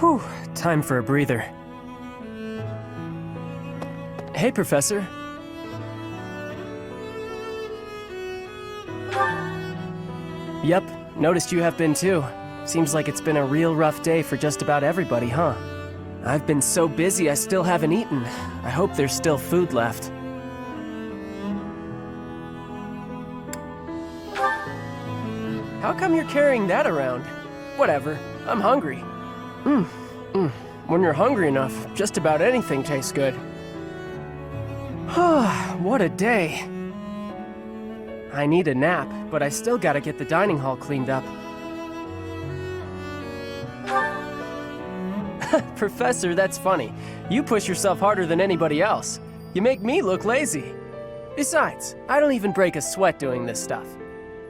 Whew, time for a breather. Hey, Professor. Yep, noticed you have been too. Seems like it's been a real rough day for just about everybody, huh? I've been so busy I still haven't eaten. I hope there's still food left. How come you're carrying that around? Whatever, I'm hungry. When you're hungry enough, just about anything tastes good. What a day. I need a nap, but I still gotta get the dining hall cleaned up. Professor, that's funny. You push yourself harder than anybody else. You make me look lazy. Besides, I don't even break a sweat doing this stuff.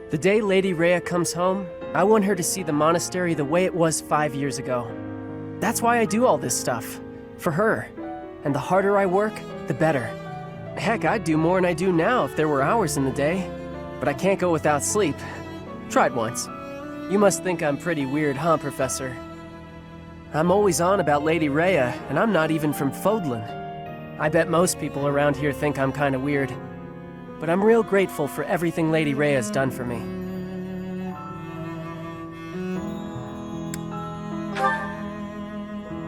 The day Lady Rhea comes home, I want her to see the monastery the way it was 5 years ago. That's why I do all this stuff. For her. And the harder I work, the better. Heck, I'd do more than I do now if there were hours in the day. But I can't go without sleep. Tried once. You must think I'm pretty weird, huh, Professor? I'm always on about Lady Rhea, and I'm not even from Fodlan. I bet most people around here think I'm kinda weird. But I'm real grateful for everything Lady Rhea's done for me.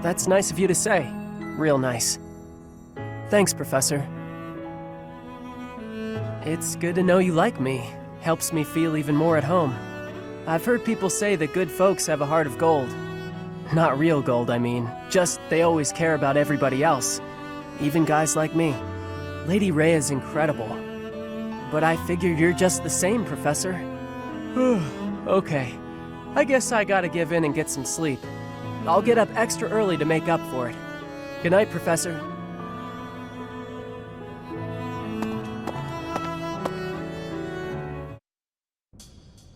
That's nice of you to say. Real nice. Thanks, Professor. It's good to know you like me. Helps me feel even more at home. I've heard people say that good folks have a heart of gold. Not real gold, I mean. Just they always care about everybody else. Even guys like me. Lady Rhea's incredible. But I figure you're just the same, Professor. Okay. I guess I gotta give in and get some sleep. I'll get up extra early to make up for it. Good night, Professor.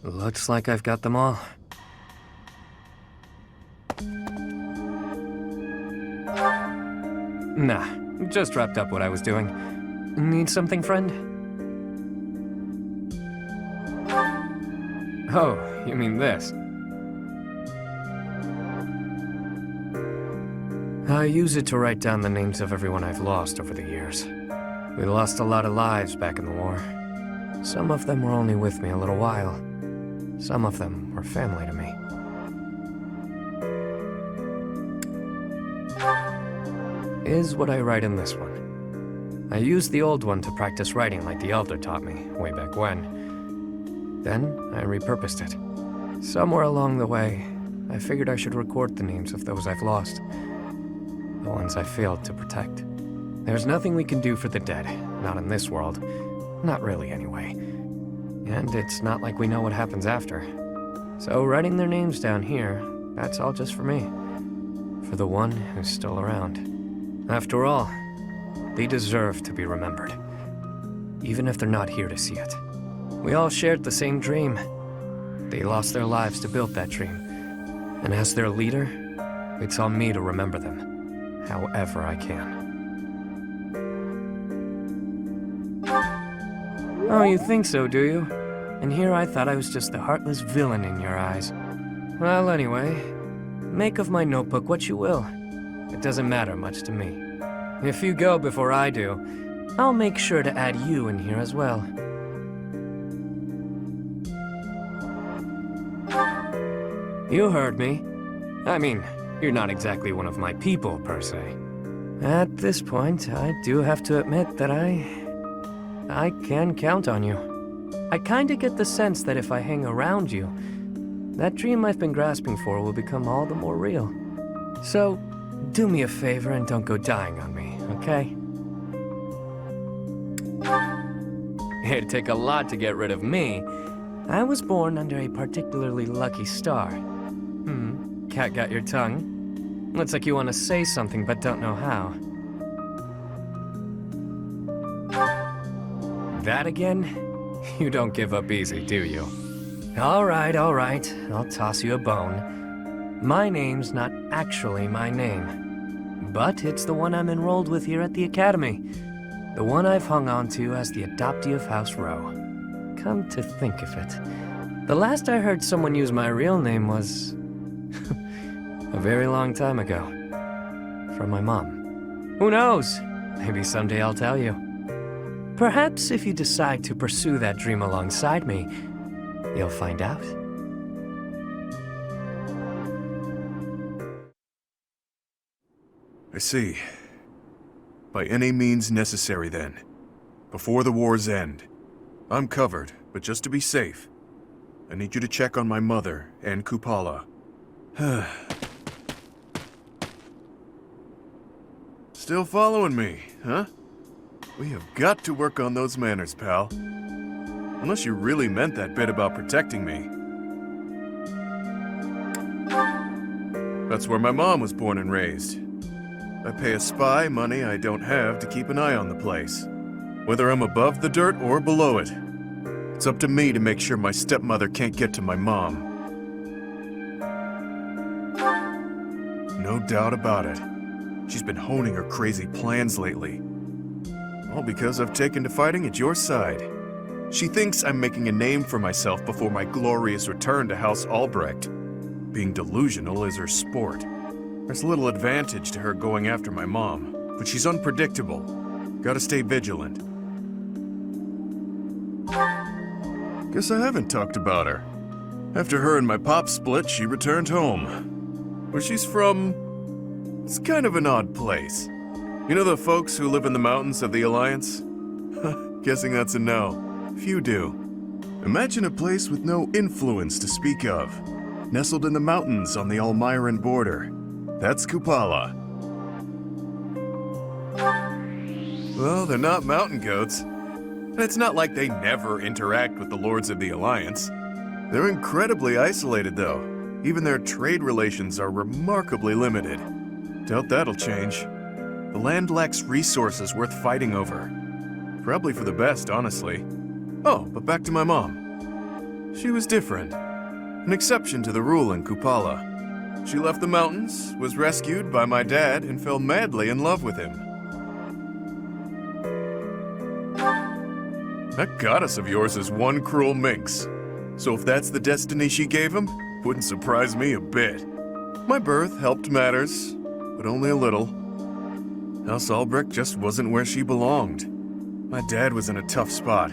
Looks like I've got them all. Nah, just wrapped up what I was doing. Need something, friend? Oh, you mean this? I use it to write down the names of everyone I've lost over the years. We lost a lot of lives back in the war. Some of them were only with me a little while. Some of them were family to me. Is what I write in this one. I used the old one to practice writing like the Elder taught me, way back when. Then, I repurposed it. Somewhere along the way, I figured I should record the names of those I've lost. The ones I failed to protect. There's nothing we can do for the dead, not in this world. Not really, anyway. And it's not like we know what happens after. So writing their names down here, that's all just for me. For the one who's still around. After all, they deserve to be remembered. Even if they're not here to see it. We all shared the same dream. They lost their lives to build that dream. And as their leader, it's on me to remember them, however I can. Oh, you think so, do you? And here I thought I was just the heartless villain in your eyes. Well, anyway, make of my notebook what you will. It doesn't matter much to me. If you go before I do, I'll make sure to add you in here as well. You heard me. I mean, you're not exactly one of my people, per se. At this point, I do have to admit that I can count on you. I kinda get the sense that if I hang around you, that dream I've been grasping for will become all the more real. So, do me a favor and don't go dying on me, okay? It'd take a lot to get rid of me. I was born under a particularly lucky star. Cat got your tongue? Looks like you want to say something but don't know how. That again? You don't give up easy, do you? All right. I'll toss you a bone. My name's not actually my name. But it's the one I'm enrolled with here at the Academy. The one I've hung on to as the adoptee of House Row. Come to think of it, the last I heard someone use my real name was... A very long time ago. From my mom. Who knows? Maybe someday I'll tell you. Perhaps if you decide to pursue that dream alongside me, you'll find out. I see. By any means necessary, then. Before the war's end. I'm covered, but just to be safe, I need you to check on my mother and Kupala. Still following me, huh? We have got to work on those manners, pal. Unless you really meant that bit about protecting me. That's where my mom was born and raised. I pay a spy money I don't have to keep an eye on the place. Whether I'm above the dirt or below it. It's up to me to make sure my stepmother can't get to my mom. No doubt about it. She's been honing her crazy plans lately. All because I've taken to fighting at your side. She thinks I'm making a name for myself before my glorious return to House Albrecht. Being delusional is her sport. There's little advantage to her going after my mom, but she's unpredictable. Gotta stay vigilant. Guess I haven't talked about her. After her and my pop split, she returned home. Where she's from, it's kind of an odd place. You know the folks who live in the mountains of the Alliance? Guessing that's a no. Few do. Imagine a place with no influence to speak of. Nestled in the mountains on the Almyran border. That's Kupala. Well, they're not mountain goats. And it's not like they never interact with the Lords of the Alliance. They're incredibly isolated, though. Even their trade relations are remarkably limited. Doubt that'll change. The land lacks resources worth fighting over. Probably for the best, honestly. Oh, but back to my mom. She was different. An exception to the rule in Kupala. She left the mountains, was rescued by my dad, and fell madly in love with him. That goddess of yours is one cruel minx. So if that's the destiny she gave him, wouldn't surprise me a bit. My birth helped matters, but only a little. House Albrecht just wasn't where she belonged. My dad was in a tough spot.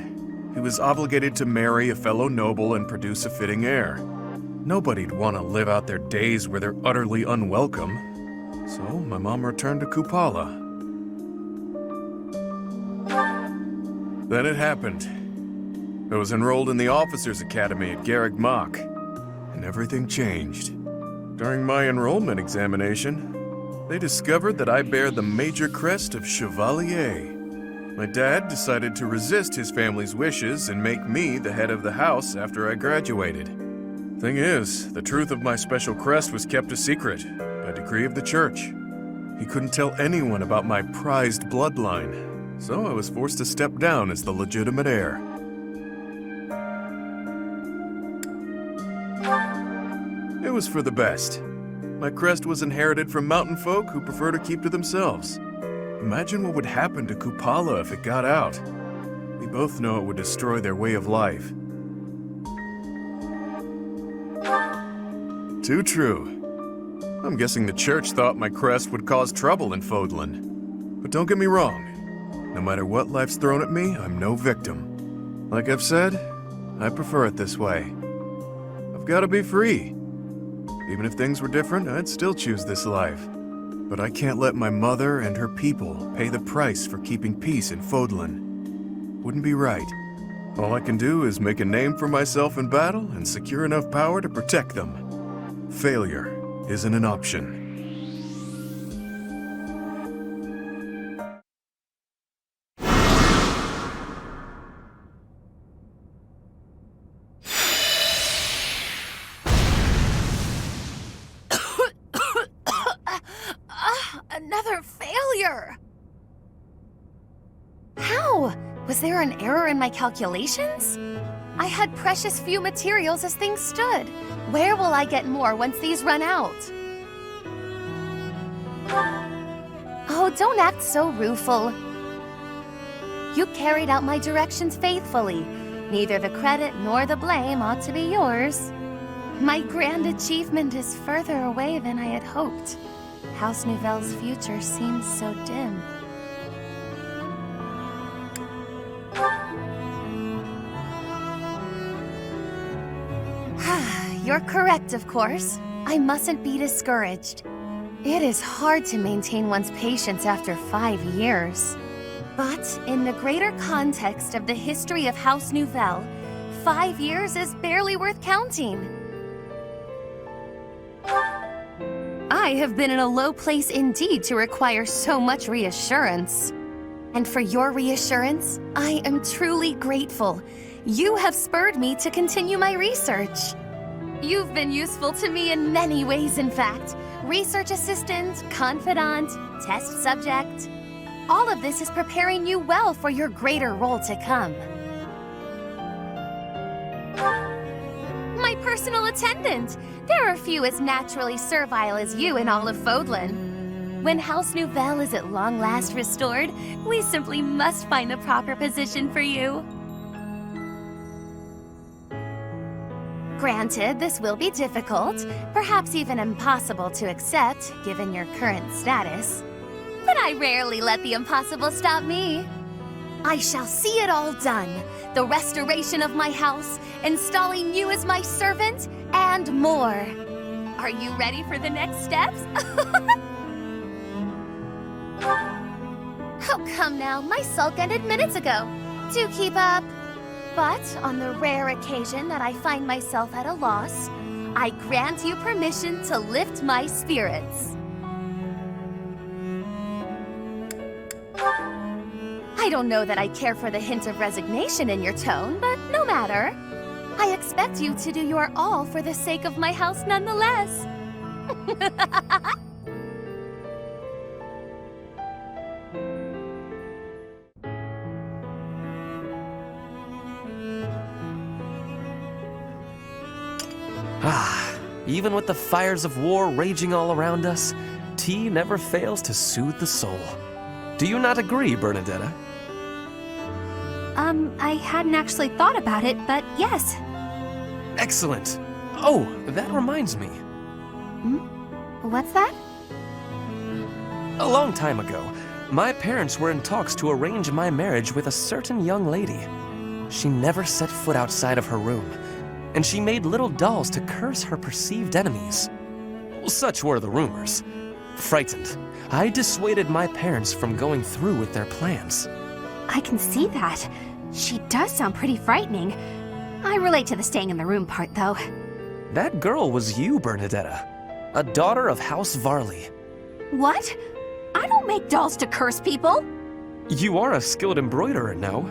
He was obligated to marry a fellow noble and produce a fitting heir. Nobody'd want to live out their days where they're utterly unwelcome. So my mom returned to Kupala. Then it happened. I was enrolled in the Officers' Academy at Garreg Mach, and everything changed. During my enrollment examination, they discovered that I bear the major crest of Chevalier. My dad decided to resist his family's wishes and make me the head of the house after I graduated. Thing is, the truth of my special crest was kept a secret by decree of the church. He couldn't tell anyone about my prized bloodline. So I was forced to step down as the legitimate heir. It was for the best. My crest was inherited from mountain folk who prefer to keep to themselves. Imagine what would happen to Kupala if it got out. We both know it would destroy their way of life. Too true. I'm guessing the church thought my crest would cause trouble in Fodlan. But don't get me wrong. No matter what life's thrown at me, I'm no victim. Like I've said, I prefer it this way. I've got to be free. Even if things were different, I'd still choose this life. But I can't let my mother and her people pay the price for keeping peace in Fodlan. Wouldn't be right. All I can do is make a name for myself in battle and secure enough power to protect them. Failure isn't an option. Another failure! How? Was there an error in my calculations? I had precious few materials as things stood. Where will I get more once these run out? Oh, don't act so rueful. You carried out my directions faithfully. Neither the credit nor the blame ought to be yours. My grand achievement is further away than I had hoped. House Nouvelle's future seems so dim. You're correct, of course. I mustn't be discouraged. It is hard to maintain one's patience after 5 years. But in the greater context of the history of House Nouvelle, 5 years is barely worth counting. I have been in a low place indeed to require so much reassurance. And for your reassurance, I am truly grateful. You have spurred me to continue my research. You've been useful to me in many ways, in fact. Research assistant, confidant, test subject. All of this is preparing you well for your greater role to come. My personal attendant! There are few as naturally servile as you in all of Fodlan. When House Nouvelle is at long last restored, we simply must find the proper position for you. Granted, this will be difficult, perhaps even impossible to accept, given your current status. But I rarely let the impossible stop me. I shall see it all done. The restoration of my house, installing you as my servant, and more. Are you ready for the next steps? Oh, come now. My sulk ended minutes ago. Do keep up. But on the rare occasion that I find myself at a loss, I grant you permission to lift my spirits. I don't know that I care for the hint of resignation in your tone, but no matter. I expect you to do your all for the sake of my house nonetheless. Even with the fires of war raging all around us, tea never fails to soothe the soul. Do you not agree, Bernadetta? I hadn't actually thought about it, but yes. Excellent. Oh, that reminds me. What's that? A long time ago, my parents were in talks to arrange my marriage with a certain young lady. She never set foot outside of her room, and she made little dolls to curse her perceived enemies. Such were the rumors. Frightened, I dissuaded my parents from going through with their plans. I can see that. She does sound pretty frightening. I relate to the staying in the room part, though. That girl was you, Bernadetta, a daughter of House Varley. What? I don't make dolls to curse people. You are a skilled embroiderer, no?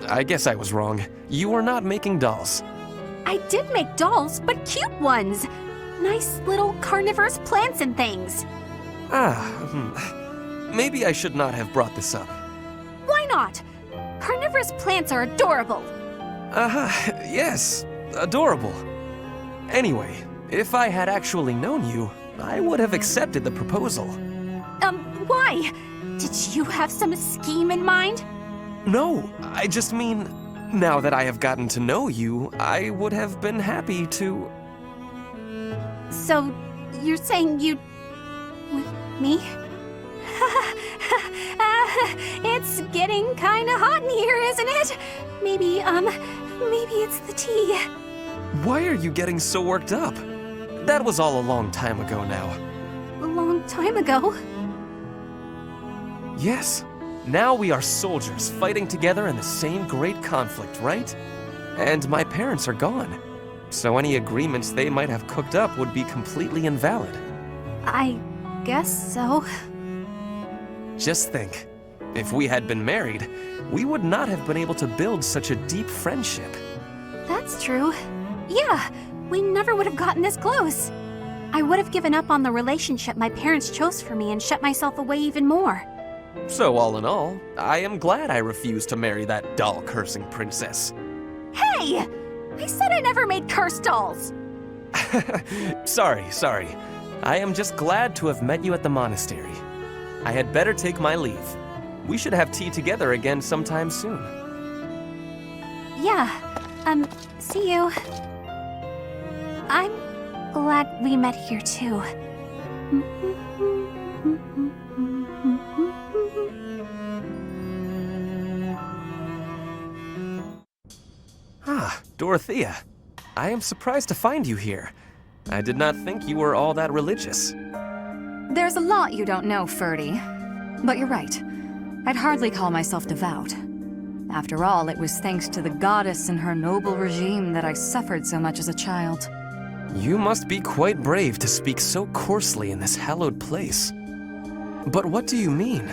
I guess I was wrong. You were not making dolls. I did make dolls, but cute ones. Nice little carnivorous plants and things. Maybe I should not have brought this up. Why not? Carnivorous plants are adorable. Yes, adorable. Anyway, if I had actually known you, I would have accepted the proposal. Why? Did you have some scheme in mind? No, I just mean, now that I have gotten to know you, I would have been happy to... So, you're saying you'd... with me? It's getting kinda hot in here, isn't it? Maybe it's the tea. Why are you getting so worked up? That was all a long time ago now. A long time ago? Yes. Now we are soldiers fighting together in the same great conflict, right? And my parents are gone. So any agreements they might have cooked up would be completely invalid. I guess so. Just think, if we had been married, we would not have been able to build such a deep friendship. That's true. Yeah, we never would have gotten this close. I would have given up on the relationship my parents chose for me and shut myself away even more. So all in all, I am glad I refused to marry that doll-cursing princess. Hey! I said I never made cursed dolls! Sorry. I am just glad to have met you at the monastery. I had better take my leave. We should have tea together again sometime soon. Yeah, see you. I'm glad we met here too. Ah, Dorothea. I am surprised to find you here. I did not think you were all that religious. There's a lot you don't know, Ferdy. But you're right. I'd hardly call myself devout. After all, it was thanks to the goddess and her noble regime that I suffered so much as a child. You must be quite brave to speak so coarsely in this hallowed place. But what do you mean?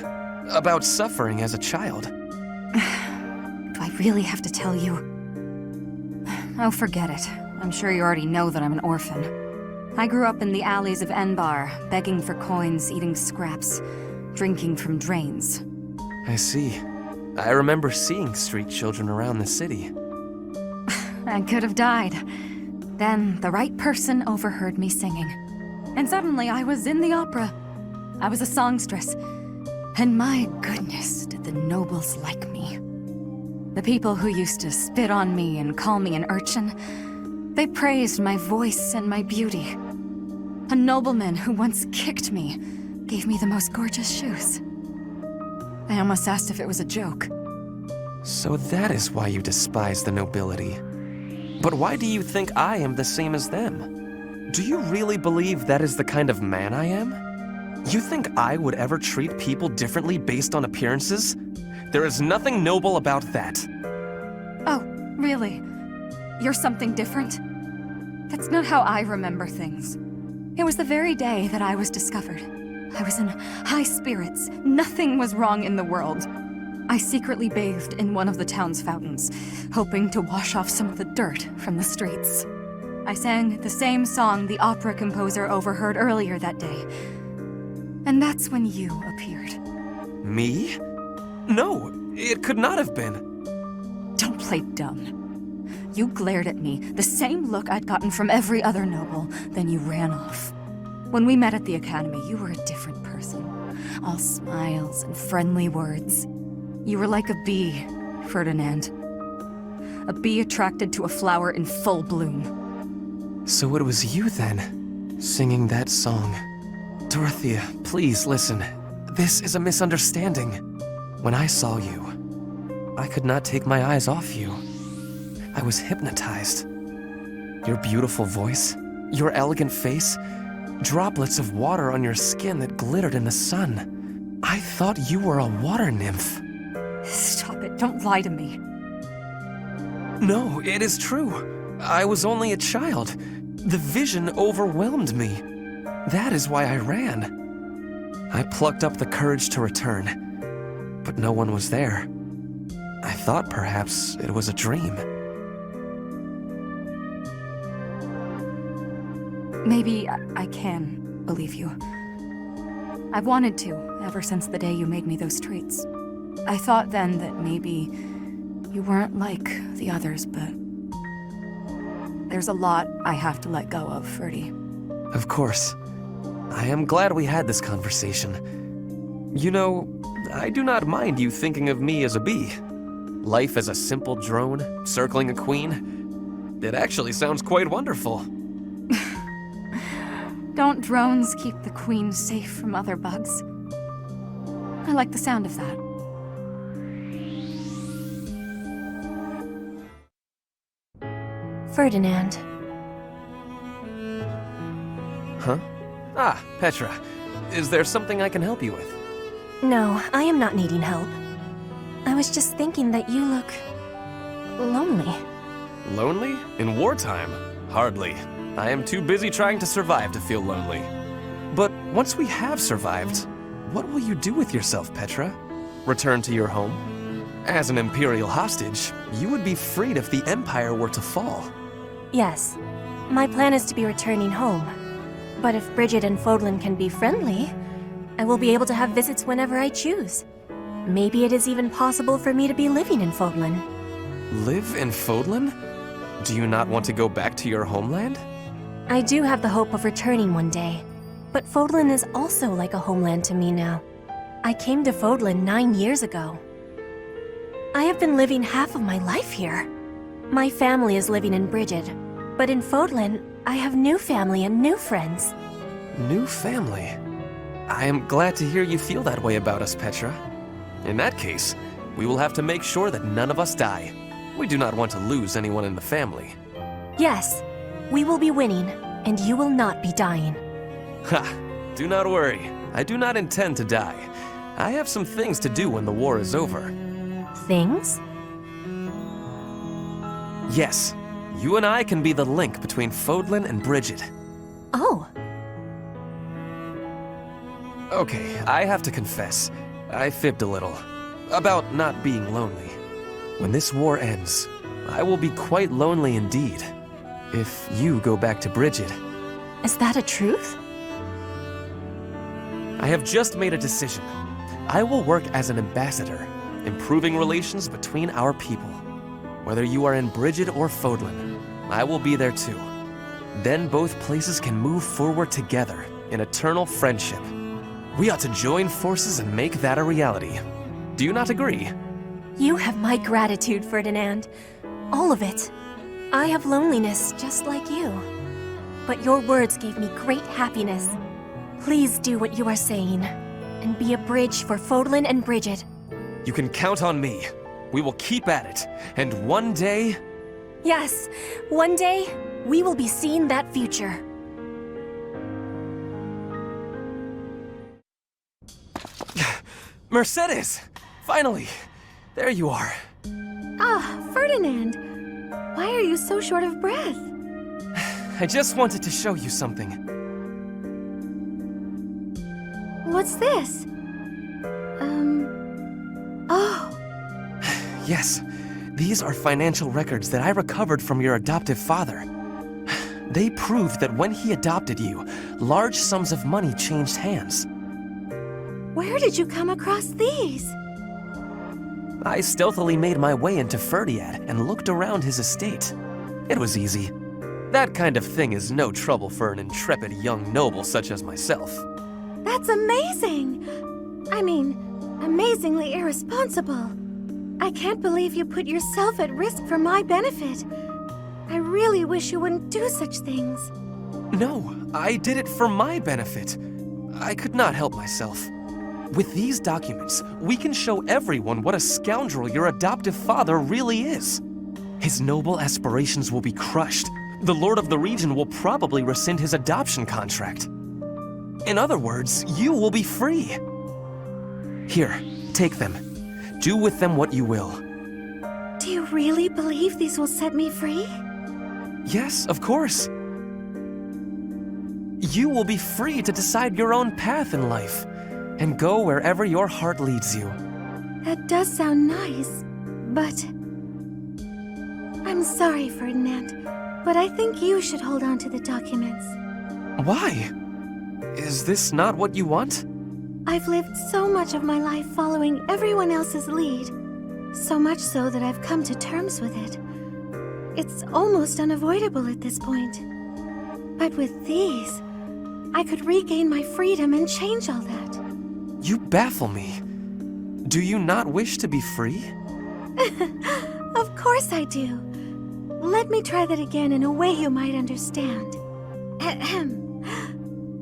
About suffering as a child? Do I really have to tell you? Oh, forget it. I'm sure you already know that I'm an orphan. I grew up in the alleys of Enbar, begging for coins, eating scraps, drinking from drains. I see. I remember seeing street children around the city. I could have died. Then the right person overheard me singing. And suddenly I was in the opera. I was a songstress. And my goodness, did the nobles like me. The people who used to spit on me and call me an urchin, they praised my voice and my beauty. A nobleman who once kicked me gave me the most gorgeous shoes. I almost asked if it was a joke. So that is why you despise the nobility. But why do you think I am the same as them? Do you really believe that is the kind of man I am? You think I would ever treat people differently based on appearances? There is nothing noble about that. Oh, really? You're something different? That's not how I remember things. It was the very day that I was discovered. I was in high spirits. Nothing was wrong in the world. I secretly bathed in one of the town's fountains, hoping to wash off some of the dirt from the streets. I sang the same song the opera composer overheard earlier that day. And that's when you appeared. Me? No, it could not have been. Don't play dumb. You glared at me, the same look I'd gotten from every other noble, then you ran off. When we met at the academy, you were a different person. All smiles and friendly words. You were like a bee, Ferdinand. A bee attracted to a flower in full bloom. So it was you then, singing that song. Dorothea, please listen. This is a misunderstanding. When I saw you, I could not take my eyes off you. I was hypnotized. Your beautiful voice, your elegant face, droplets of water on your skin that glittered in the sun. I thought you were a water nymph. Stop it, don't lie to me. No, it is true. I was only a child. The vision overwhelmed me. That is why I ran. I plucked up the courage to return, but no one was there. I thought perhaps it was a dream. Maybe I can believe you. I've wanted to, ever since the day you made me those treats. I thought then that maybe you weren't like the others, but there's a lot I have to let go of, Ferdy. Of course. I am glad we had this conversation. You know, I do not mind you thinking of me as a bee. Life as a simple drone, circling a queen. It actually sounds quite wonderful. Don't drones keep the queen safe from other bugs? I like the sound of that. Ferdinand. Huh? Ah, Petra. Is there something I can help you with? No, I am not needing help. I was just thinking that you look lonely. Lonely? In wartime? Hardly. I am too busy trying to survive to feel lonely. But once we have survived, what will you do with yourself, Petra? Return to your home? As an Imperial hostage, you would be freed if the Empire were to fall. Yes. My plan is to be returning home. But if Bridget and Fodlan can be friendly, I will be able to have visits whenever I choose. Maybe it is even possible for me to be living in Fodlan. Live in Fodlan? Do you not want to go back to your homeland? I do have the hope of returning one day. But Fodlan is also like a homeland to me now. I came to Fodlan 9 years ago. I have been living half of my life here. My family is living in Bridget, but in Fodlan, I have new family and new friends. New family. I am glad to hear you feel that way about us, Petra. In that case, we will have to make sure that none of us die. We do not want to lose anyone in the family. Yes, we will be winning, and you will not be dying. Ha! Do not worry. I do not intend to die. I have some things to do when the war is over. Things? Yes, you and I can be the link between Fodlan and Bridget. Oh, Okay, I have to confess, I fibbed a little. About not being lonely. When this war ends, I will be quite lonely indeed. If you go back to Bridget. is that a truth? I have just made a decision. I will work as an ambassador, improving relations between our people. Whether you are in Bridget or Fodlan, I will be there too. Then both places can move forward together in eternal friendship. We ought to join forces and make that a reality. Do you not agree? You have my gratitude, Ferdinand. All of it. I have loneliness just like you. But your words gave me great happiness. Please do what you are saying, and be a bridge for Fodlan and Bridget. You can count on me. We will keep at it, and one day... Yes, one day, we will be seeing that future. Mercedes! Finally! There you are. Ah, Ferdinand! Why are you so short of breath? I just wanted to show you something. What's this? Oh, Yes, these are financial records that I recovered from your adoptive father. They prove that when he adopted you, large sums of money changed hands. where did you come across these? I stealthily made my way into Ferdiad and looked around his estate. It was easy. That kind of thing is no trouble for an intrepid young noble such as myself. That's amazing! I mean, amazingly irresponsible. I can't believe you put yourself at risk for my benefit. I really wish you wouldn't do such things. No, I did it for my benefit. I could not help myself. With these documents, we can show everyone what a scoundrel your adoptive father really is. His noble aspirations will be crushed. The lord of the region will probably rescind his adoption contract. In other words, you will be free. Here, take them. Do with them what you will. Do you really believe these will set me free? Yes, of course. You will be free to decide your own path in life and go wherever your heart leads you. That does sound nice, but... I'm sorry, Ferdinand, but I think you should hold on to the documents. Why? Is this not what you want? I've lived so much of my life following everyone else's lead, so much so that I've come to terms with it. It's almost unavoidable at this point. But with these, I could regain my freedom and change all that. You baffle me. Do you not wish to be free? Of course I do. Let me try that again in a way you might understand. Ahem.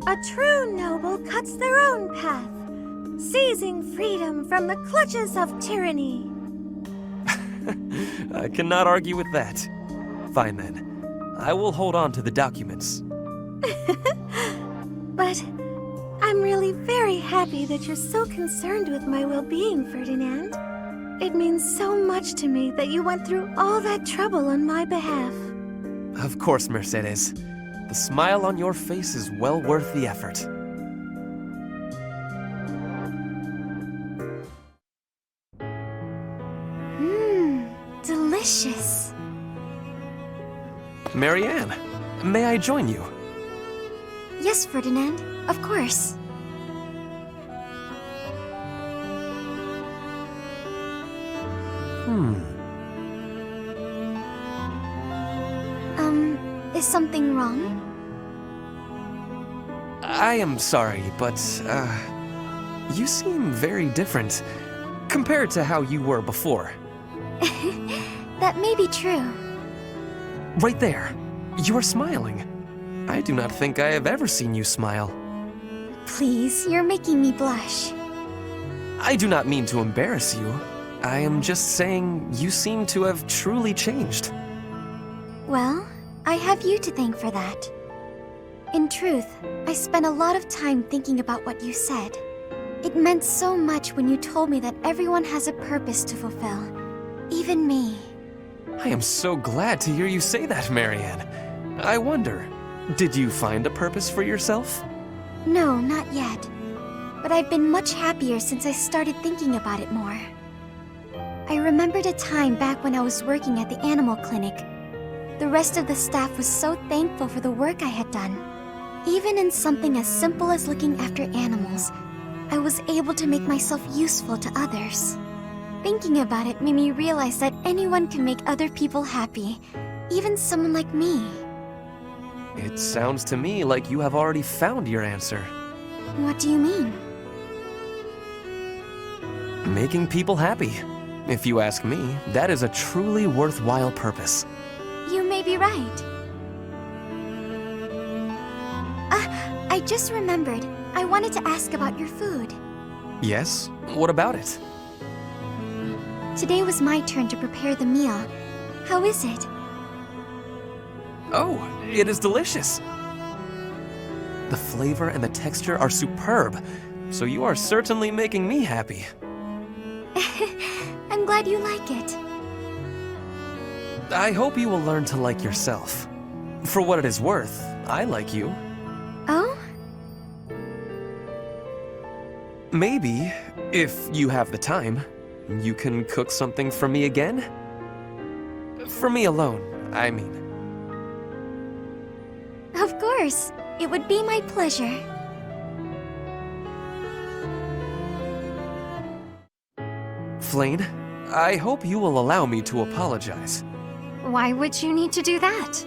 A true noble cuts their own path, seizing freedom from the clutches of tyranny. I cannot argue with that. Fine then. I will hold on to the documents. But I'm really very happy that you're so concerned with my well-being, Ferdinand. It means so much to me that you went through all that trouble on my behalf. Of course, Mercedes. The smile on your face is well worth the effort. Delicious. Marianne, may I join you? Yes, Ferdinand, of course. Is something wrong? I am sorry, but, you seem very different compared to how you were before. That may be true. Right there. You are smiling. I do not think I have ever seen you smile. Please, you're making me blush. I do not mean to embarrass you. I am just saying you seem to have truly changed. Well, I have you to thank for that. In truth, I spent a lot of time thinking about what you said. It meant so much when you told me that everyone has a purpose to fulfill. Even me. I am so glad to hear you say that, Marianne. I wonder, did you find a purpose for yourself? No, not yet. But I've been much happier since I started thinking about it more. I remembered a time back when I was working at the animal clinic. The rest of the staff was so thankful for the work I had done. Even in something as simple as looking after animals, I was able to make myself useful to others. Thinking about it made me realize that anyone can make other people happy, even someone like me. It sounds to me like you have already found your answer. What do you mean? Making people happy. If you ask me, that is a truly worthwhile purpose. You may be right. I just remembered. I wanted to ask about your food. Yes? What about it? Today was my turn to prepare the meal. How is it? Oh, it is delicious. The flavor and the texture are superb, so you are certainly making me happy. I'm glad you like it. I hope you will learn to like yourself. For what it is worth, I like you. Oh? Maybe, if you have the time, you can cook something for me again? For me alone, I mean. Of course. It would be my pleasure. Flayn, I hope you will allow me to apologize. Why would you need to do that?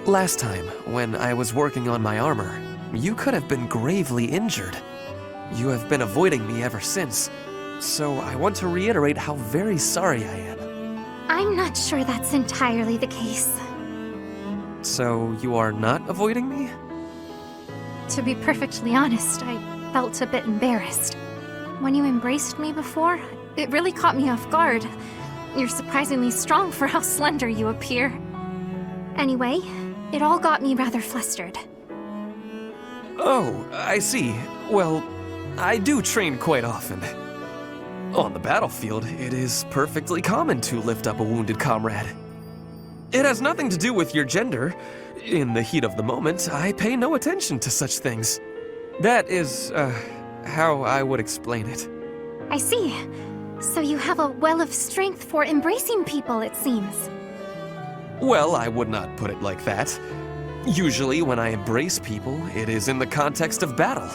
Last time, when I was working on my armor, you could have been gravely injured. You have been avoiding me ever since, so I want to reiterate how very sorry I am. I'm not sure that's entirely the case. So you are not avoiding me? To be perfectly honest, I felt a bit embarrassed. When you embraced me before, it really caught me off guard. You're surprisingly strong for how slender you appear. Anyway, it all got me rather flustered. Oh, I see. Well, I do train quite often. On the battlefield, it is perfectly common to lift up a wounded comrade. It has nothing to do with your gender. In the heat of the moment, I pay no attention to such things. That is, how I would explain it. I see. So you have a well of strength for embracing people, it seems. Well, I would not put it like that. Usually, when I embrace people, it is in the context of battle.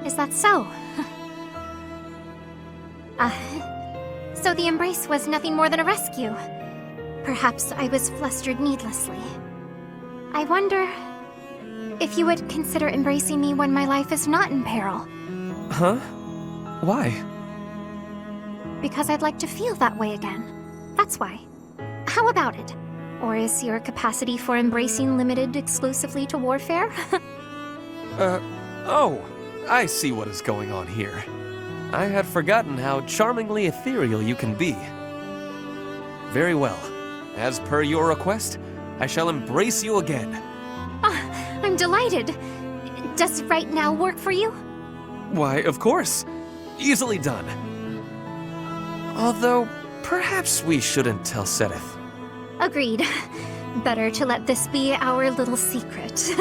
Is that so? So the embrace was nothing more than a rescue. Perhaps I was flustered needlessly. I wonder if you would consider embracing me when my life is not in peril. Huh? Why? Because I'd like to feel that way again. That's why. How about it? Or is your capacity for embracing limited exclusively to warfare? Oh, I see what is going on here. I had forgotten how charmingly ethereal you can be. Very well. As per your request, I shall embrace you again. I'm delighted. Does right now work for you? Why, of course. Easily done. Although, perhaps we shouldn't tell Seteth. Agreed. Better to let this be our little secret.